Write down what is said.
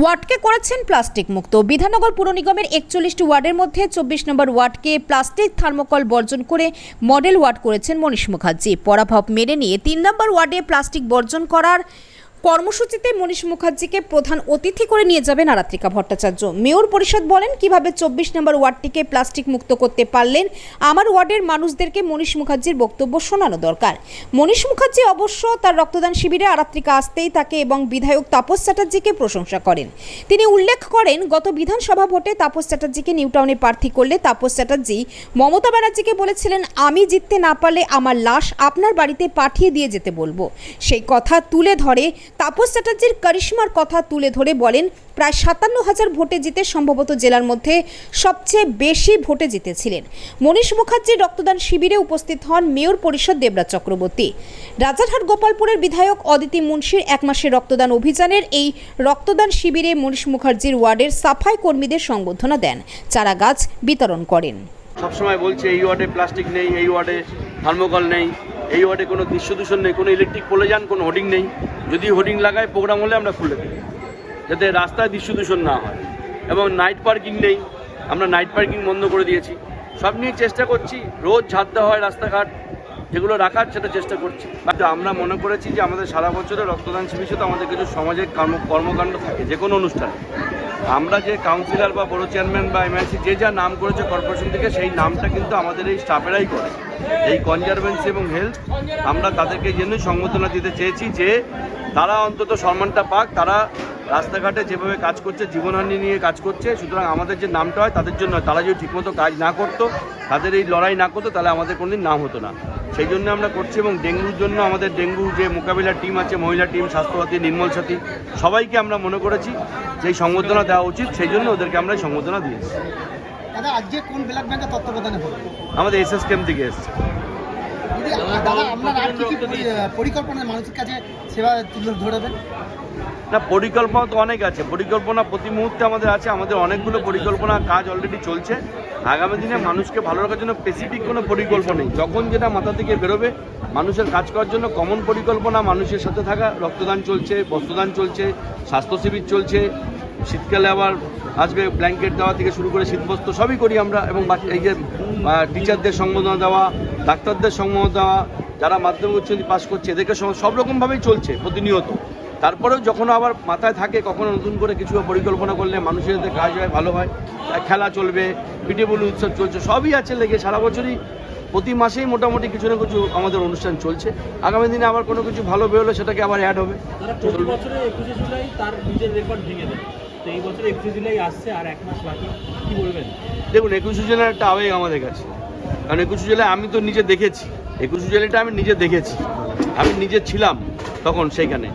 ওয়ার্ডকে করেছেন প্লাস্টিক মুক্ত। বিধাননগর পুর নিগমের 41টি ওয়ার্ডের মধ্যে 24 নম্বর ওয়ার্ডকে প্লাস্টিক থার্মোকল বর্জন করে মডেল ওয়ার্ড করেছেন মনীষ মুখার্জি। পরাভব মেনে নিয়ে 3 নম্বর ওয়ার্ডে প্লাস্টিক বর্জন করার কর্মসূচিতে মনীষ মুখার্জিকে প্রধান অতিথি করে নিয়ে যাবেন আরাত্রিকা ভট্টাচার্য। মেয়র পরিষদ বলেন, কিভাবে 24 নম্বর ওয়ার্ডটিকে প্লাস্টিক মুক্ত করতে পারলেন, আমার ওয়ার্ডের মানুষদেরকে মনীষ মুখার্জির বক্তব্য শোনানো দরকার। মনীষ মুখার্জি অবশ্য তার রক্তদান শিবিরে আরাত্রিকা আসতেই তাকে এবং বিধায়ক তাপস চ্যাটার্জিকে প্রশংসা করেন। তিনি উল্লেখ করেন, গত বিধানসভা ভোটে তাপস চ্যাটার্জিকে নিউটাউনে প্রার্থী করলে তাপস চ্যাটার্জি মমতা ব্যানার্জিকে বলেছিলেন, আমি জিততে না পারলে আমার লাশ আপনার বাড়িতে পাঠিয়ে দিয়ে যেতে বলবো। সেই কথা তুলে ধরে তাপস চ্যাটার্জির কারিশমার কথা তুলে ধরে বলেন, প্রায় 57,000 ভোটে জিতে সম্ভবত জেলার মধ্যে সবচেয়ে বেশি ভোটে জিতেছিলেন। মনীষ মুখার্জির রক্তদান শিবিরে উপস্থিত হন মেয়র পরিষদ দেবরাজ চক্রবর্তী। রাজারহাট গোপালপুরের বিধায়ক অদিতি মুন্সির 1 মাসের রক্তদান অভিযানের এই রক্তদান শিবিরে মনীষ মুখার্জির ওয়ার্ডের সাফাই কর্মীদের সংবর্ধনা দেন, চারা গাছ বিতরণ করেন। সবসময় বলছে এই ওয়ার্ডে প্লাস্টিক নেই, এই ওয়ার্ডে থার্মোকল নেই, এই ওয়ার্ডে কোনো দৃশ্য দূষণ নেই, কোনো ইলেকট্রিক পোলে যান, কোনো হোর্ডিং নেই। যদি হোর্ডিং লাগায় প্রোগ্রাম হলে আমরা খুলে দিই, যাতে রাস্তায় দৃশ্য দূষণ না হয়। এবং নাইট পার্কিং নেই, আমরা নাইট পার্কিং বন্ধ করে দিয়েছি। সব নিয়ে চেষ্টা করছি, রোজ ঝাড় দেওয়া হয় রাস্তাঘাট, যেগুলো রাখার সেটা চেষ্টা করছি। আমরা মনে করেছি যে আমাদের সারা বছরের রক্তদান শিবির সাথে আমাদের কিছু সমাজের কর্মকাণ্ড থাকে, যে কোনো অনুষ্ঠানে আমরা যে কাউন্সিলর বা বড় চেয়ারম্যান বা এমএলসি যে যা নাম করেছে কর্পোরেশন থেকে, সেই নামটা কিন্তু আমাদের এই স্টাফেরাই করে। এই কনজারভেন্সি এবং হেলথ, আমরা তাদেরকে জন্যই সংবর্ধনা দিতে চেয়েছি যে তারা অন্তত সম্মানটা পাক। তারা রাস্তাঘাটে যেভাবে কাজ করছে, জীবনহানি নিয়ে কাজ করছে, সুতরাং আমাদের যে নামটা হয় তাদের জন্য। তারা যদি ঠিকমতো কাজ না করতো, তাদের এই লড়াই না করতো, তাহলে আমাদের কোনোদিন নাম হতো না। সেই জন্য আমরা করছি। এবং ডেঙ্গুর জন্য আমাদের ডেঙ্গু যে মোকাবিলার টিম আছে, মহিলা টিম, স্বাস্থ্যসাথী, নির্মল সাথী, সবাইকে আমরা মনে করেছি যে এই সংবর্ধনা দেওয়া উচিত, সেই জন্য ওদেরকে আমরা সংবর্ধনা দিয়েছি। দাদা, আজকে কোন ব্লাড ব্যাংকের তত্ত্বাবধানে হবে? আমাদের এসএস ক্যাম্প থেকে এসছে। দাদা, আপনার আর কি পরিকল্পনা মানুষের কাছে সেবা তুলে ধরবেন? না, পরিকল্পনা তো অনেক আছে। পরিকল্পনা প্রতি মুহূর্তে আমাদের আছে। আমাদের অনেকগুলো পরিকল্পনা কাজ অলরেডি চলছে। আগামী দিনে মানুষকে ভালো রাখার জন্য স্পেসিফিক কোনো পরিকল্পনা নেই। যখন যেটা মাথা থেকে বেরোবে, মানুষের কাজ করার জন্য কমন পরিকল্পনা, মানুষের সাথে থাকা, রক্তদান চলছে, বস্ত্রদান চলছে, স্বাস্থ্য শিবির চলছে। শীতকালে আবার আসবে, ব্ল্যাঙ্কেট দেওয়া থেকে শুরু করে শীতবস্ত্র সবই করি আমরা। এবং এই যে টিচারদের সংবর্ধনা দেওয়া, ডাক্তারদের সংবর্ধনা দেওয়া, যারা মাধ্যমিক উচ্চ পাস করছে, এদেরকে সব রকমভাবেই চলছে প্রতিনিয়ত। তারপরেও যখন আবার মাথায় থাকে, কখনো নতুন করে কিছু পরিকল্পনা করলে মানুষের যাতে কাজ হয়, ভালো হয়। খেলা চলবে, পিঠে পুলি উৎসব চলছে, সবই আছে লেগে। সারা বছরই প্রতি মাসেই মোটামুটি কিছু না কিছু আমাদের অনুষ্ঠান চলছে। আগামী দিনে আবার কোনো কিছু ভালো বেরোলে সেটাকে আবার অ্যাড হবে। প্রতি বছরে 21শে জুলাই তার নিজের রেকর্ড ভেঙে দেয়, তো এই বছর 21শে জুলাই আসছে, আর 1 মাস বাকি, কি বলবেন? দেখুন, 21শে জুলাই একটা আবেগ আমাদের কাছে, কারণ 21শে জুলাই আমি তো নিজে দেখেছি। 21শে জুলাইটা আমি নিজে দেখেছি, আমি নিজে ছিলাম তখন সেইখানে।